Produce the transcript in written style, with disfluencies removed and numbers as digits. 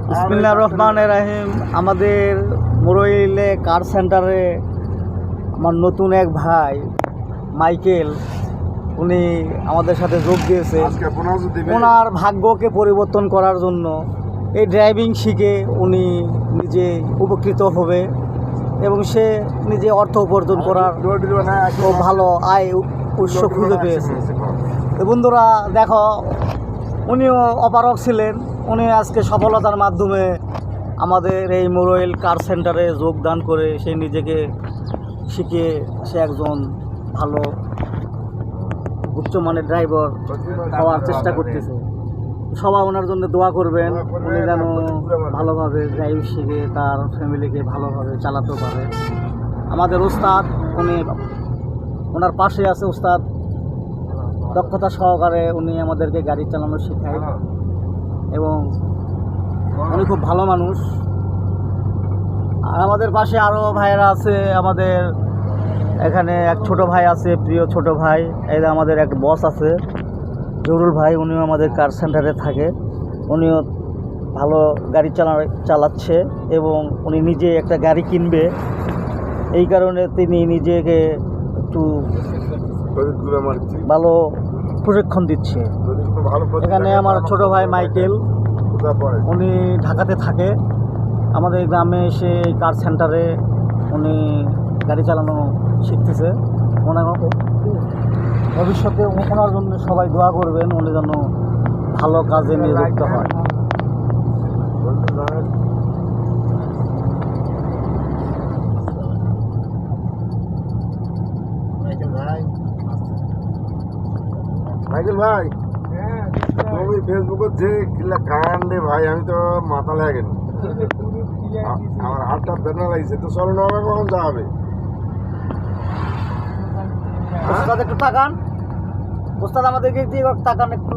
বিসমিল্লাহির রহমানির রহিম। আমাদের মুরইলে কার সেন্টারে আমার নতুন এক ভাই মাইকেল, উনি আমাদের সাথে যোগ দিয়েছে ওনার ভাগ্যকে পরিবর্তন করার জন্য। এই ড্রাইভিং শিখে উনি নিজে উপকৃত হবে এবং সে নিজে অর্থ উপার্জন করার খুব ভালো আয় উৎস খুঁজে পেয়েছে। তো বন্ধুরা দেখো, উনিও অপারক ছিলেন, উনি আজকে সফলতার মাধ্যমে আমাদের এই মুরইল কার সেন্টারে যোগদান করে সে নিজেকে শিখে সে একজন ভালো উচ্চমানের ড্রাইভার হওয়ার চেষ্টা করতেছে। সবাই ওনার জন্য দোয়া করবেন, উনি যেন ভালোভাবে ড্রাইভ শিখে তার ফ্যামিলিকে ভালোভাবে চালাতে পারে। আমাদের উস্তাদ, উনি ওনার পাশে আছে উস্তাদ, দক্ষতা সহকারে উনি আমাদেরকে গাড়ি চালানো শেখায় এবং উনি খুব ভালো মানুষ। আর আমাদের পাশে আরও ভাইয়েরা আছে, আমাদের এখানে এক ছোট ভাই আছে, প্রিয় ছোট ভাই। এই আমাদের এক বস আছে জরুল ভাই, উনিও আমাদের কার সেন্টারে থাকে, উনিও ভালো গাড়ি চালাচ্ছে এবং উনি নিজে একটা গাড়ি কিনবে, এই কারণে তিনি নিজেকে একটু ভালো প্রশিক্ষণ দিচ্ছে। এখানে আমার ছোট ভাই মাইকেল, উনি ঢাকাতে থাকে, আমাদের গ্রামে এসে এই কার সেন্টারে উনি গাড়ি চালানো শিখতেছে। ওনার ভবিষ্যতে ওনার জন্য সবাই দোয়া করবেন, উনি যেন ভালো কাজে নিযুক্ত হয়। মাইকেল ভাই, তুমি ফেসবুকে যে গান রে ভাই, আমি তো মাথা লাগে গেল, আমার হাতটা বেদনা লাগছে। তো চলো না, কখন যাবে? ওস্তাদ একটু তাকান, ওস্তাদ আমাদেরকে দিয়ে তাকান একটু।